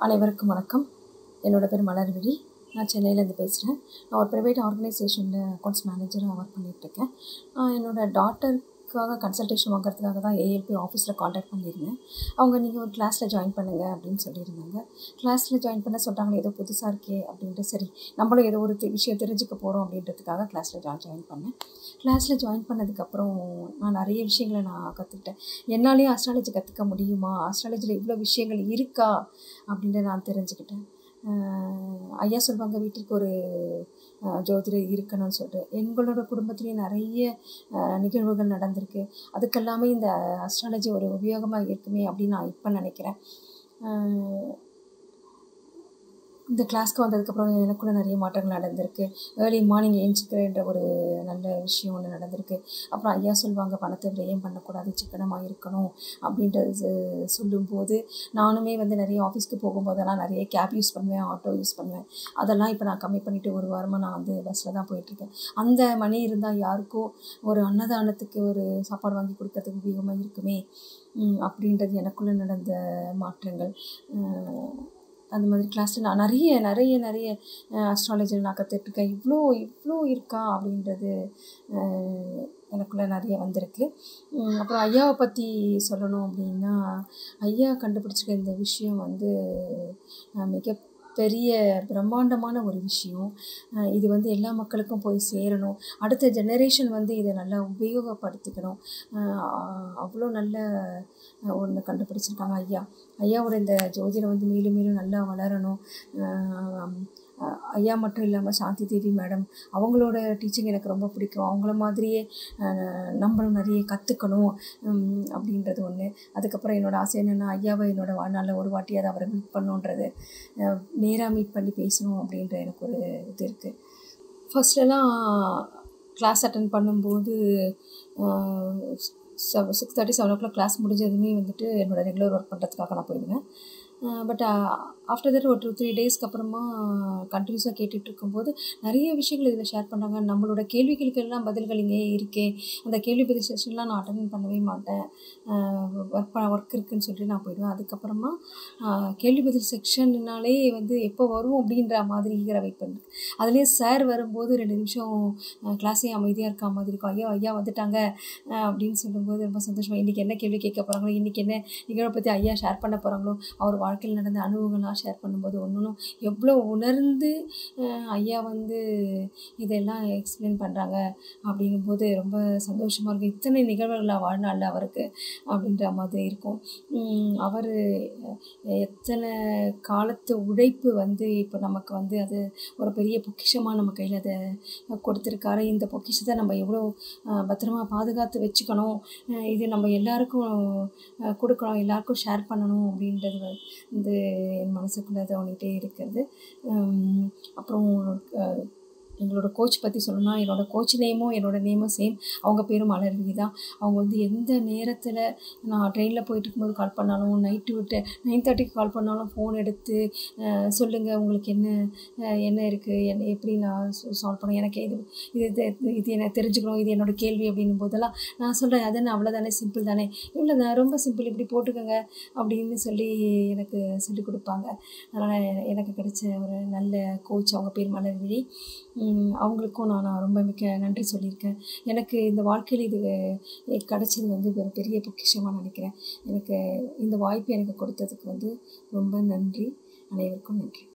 அனைவருக்கும் வணக்கம். என்னோட பேர் மலர்விழி. நான் சென்னையிலேருந்து பேசுகிறேன். நான் ஒரு ப்ரைவேட் ஆர்கனைசேஷனில் அக்கௌண்ட்ஸ் மேனேஜராக ஒர்க் பண்ணிகிட்ருக்கேன். என்னோடய டாட்டருக்காக கன்சல்டேஷன் வாங்குறதுக்காக தான் ஏஎல்பி ஆஃபீஸில் காண்டாக்ட் பண்ணியிருந்தேன். அவங்க நீங்கள் ஒரு கிளாஸில் ஜாயின் பண்ணுங்கள் அப்படின்னு சொல்லியிருந்தாங்க. கிளாஸில் ஜாயின் பண்ண சொல்கிறாங்க, ஏதோ புதுசாக இருக்கே அப்படின்ட்டு, சரி நம்மளும் ஏதோ ஒரு விஷயம் தெரிஞ்சுக்க போகிறோம் அப்படின்றதுக்காக கிளாஸில் ஜாயின் பண்ணேன். கிளாஸில் ஜாயின் பண்ணதுக்கப்புறம் நான் நிறைய விஷயங்களை கற்றுக்கிட்டேன். என்னாலேயும் ஆஸ்ட்ராலஜி கற்றுக்க முடியுமா, ஆஸ்ட்ராலஜியில் இவ்வளோ விஷயங்கள் இருக்கா அப்படின்ட்டு நான் தெரிஞ்சுக்கிட்டேன். ஐயா சொல்லுவாங்க, வீட்டிற்கு ஒரு ஜோதிடர் இருக்கணும்னு சொல்லிட்டு. எங்களோட குடும்பத்துலேயும் நிறைய நிகழ்வுகள் நடந்திருக்கு. அதுக்கெல்லாமே இந்த ஆஸ்ட்ராலஜி ஒரு உபயோகமாக இருக்குமே அப்படின்னு நான் இப்போ நினைக்கிறேன். இந்த கிளாஸ்க்கு வந்ததுக்கப்புறம் எனக்குள்ளே நிறைய மாற்றங்கள் நடந்திருக்கு. ஏர்லி மார்னிங் ஏஞ்சிக்கிறேன்ற ஒரு நல்ல விஷயம் ஒன்று நடந்திருக்கு. அப்புறம் ஐயா சொல்லுவாங்க, பணத்தை விரயம் பண்ணக்கூடாது, சிக்கனமாக இருக்கணும் அப்படின்றது சொல்லும்போது, நானுமே நிறைய ஆஃபீஸ்க்கு போகும்போதெல்லாம் நிறைய கேப் யூஸ் பண்ணுவேன், ஆட்டோ யூஸ் பண்ணுவேன். அதெல்லாம் இப்போ நான் கம்மி பண்ணிவிட்டு ஒரு வாரமாக நான் பஸ்ஸில் தான் போயிட்டுருக்கேன். அந்த மணி இருந்தால் யாருக்கோ ஒரு அன்னதானத்துக்கு ஒரு சாப்பாடு வாங்கி கொடுக்கறதுக்கு உபயோகமாக இருக்குமே அப்படின்றது எனக்குள்ளே நடந்த மாற்றங்கள். அந்த மாதிரி கிளாஸில் நான் நிறைய அஸ்ட்ராலஜியில் நான் கற்றுட்ருக்கேன். இவ்வளோ இருக்கா அப்படின்றது எனக்குள்ளே நிறைய வந்திருக்கு. அப்புறம் ஐயாவை பற்றி சொல்லணும் அப்படின்னா, ஐயா கண்டுபிடிச்சிருக்க இந்த விஷயம் மிகப்பெரிய பிரம்மாண்டமான ஒரு விஷயம். இது எல்லா மக்களுக்கும் போய் சேரணும். அடுத்த ஜெனரேஷன் இதை நல்லா உபயோகப்படுத்திக்கணும். அவ்வளோ நல்ல ஒன்று கண்டுபிடிச்சிருக்காங்க ஐயாவோட இந்த ஜோதிடம் மேலும் மேலும் நல்லா வளரணும். ஐயா மட்டும் இல்லாமல் சாந்தி தேவி மேடம், அவங்களோட டீச்சிங் எனக்கு ரொம்ப பிடிக்கும். அவங்கள மாதிரியே நம்மளும் நிறைய கற்றுக்கணும் அப்படின்றது ஒன்று. அதுக்கப்புறம் என்னோடய ஆசை என்னென்னா, ஐயாவை என்னோடய வாழ்நாளில் ஒரு வாட்டியாவது அவரை மீட் பண்ணணுன்றது, நேராக மீட் பண்ணி பேசணும் அப்படின்ற எனக்கு ஒரு இது இருக்குது. ஃபர்ஸ்ட்லலாம் கிளாஸ் அட்டன் பண்ணும்போது 6:30 7 o'clock கிளாஸ் முடிஞ்சதுமே என்னோடய ரெகுலர் ஒர்க் பண்ணுறதுக்காக நான் போயிடுவேன். பட் ஆஃப்டர் தட் ஒரு 2-3 டேஸ்க்கு அப்புறமா கண்டினியூஸாக கேட்டுட்ருக்கும்போது நிறைய விஷயங்கள் இதில் ஷேர் பண்ணாங்க. நம்மளோட கேள்விகளுக்கெல்லாம் பதில்கள் இங்கே இருக்கே. அந்த கேள்வி பதில் செஷன்லாம் நான் அட்டன் பண்ணவே மாட்டேன். ஒர்க் இருக்குதுன்னு சொல்லிட்டு நான் போயிடுவேன். அதுக்கப்புறமா கேள்வி பதில் செக்ஷன்னாலே எப்போ வரும் அப்படின்ற மாதிரி வெயிட் பண்ணுறேன். அதுலேயே சார் வரும்போது 2 நிமிஷம் கிளாஸே அமைதியாக இருக்கா மாதிரி இருக்கும். ஐயா வந்துட்டாங்க அப்படின்னு சொல்லும்போது ரொம்ப சந்தோஷமாக, இன்றைக்கி என்ன கேள்வி கேட்க போகிறாங்களோ, இன்றைக்கி என்ன நிகழ்வை பற்றி ஐயா ஷேர் பண்ண போகிறாங்களோ, அவர் வாழ்க்கையில் நடந்த அனுபவங்கள்லாம் ஷேர் பண்ணும்போது ஒன்றும் எவ்வளோ உணர்ந்து ஐயா இதெல்லாம் எக்ஸ்பிளைன் பண்ணுறாங்க அப்படிங்கும்போது ரொம்ப சந்தோஷமாக இருக்கும். இத்தனை நிகழ்வுகளை வாழ்நாளில் அவருக்கு அப்படின்ற மாதிரி இருக்கும். அவர் எத்தனை காலத்து உழைப்பு இப்போ நமக்கு அது ஒரு பெரிய பொக்கிஷமாக நம்ம கையில் அதை கொடுத்துருக்காரு. இந்த பொக்கிஷத்தை நம்ம எவ்வளோ பத்திரமா பாதுகாத்து வச்சுக்கணும், இது நம்ம எல்லாருக்கும் கொடுக்கணும், எல்லாருக்கும் ஷேர் பண்ணணும் அப்படின்றது என் மனசுக்குள்ளே தோணிகிட்டே இருக்கிறது. அப்புறம் எங்களோட கோச் பற்றி சொல்லணும்னா, என்னோடய கோச் நேமும் என்னோடய நேமும் சேம். அவங்க பேரும் மலர்விழி தான். அவங்க எந்த நேரத்தில் நான் ட்ரெயினில் போயிட்டுருக்கும்போது கால் பண்ணாலும், நைட்டு விட்டு 9:30க்கு கால் பண்ணாலும் ஃபோன் எடுத்து சொல்லுங்கள், உங்களுக்கு என்ன இருக்குது, எப்படி நான் சால்வ் பண்ண, எனக்கு இது எனக்கு தெரிஞ்சுக்கணும், இது என்னோடய கேள்வி அப்படின்னும் போதெல்லாம் நான் சொல்கிறேன், அது அவ்வளோதானே, சிம்பிள் தானே, இவ்வளோ தான், ரொம்ப சிம்பிள், இப்படி போட்டுக்கோங்க அப்படின்னு சொல்லி எனக்கு சொல்லிக் கொடுப்பாங்க. அதனால் எனக்கு கிடைச்ச ஒரு நல்ல கோச் அவங்க பேர் மலர்விழி. அவங்களுக்கும் நான் ரொம்ப மிக்க நன்றி சொல்லியிருக்கேன். எனக்கு இந்த வாழ்க்கையில் இது கிடைச்சது ஒரு பெரிய பொக்கிஷமாக நினைக்கிறேன். எனக்கு இந்த வாய்ப்பு எனக்கு கொடுத்ததுக்கு ரொம்ப நன்றி. அனைவருக்கும் நன்றி.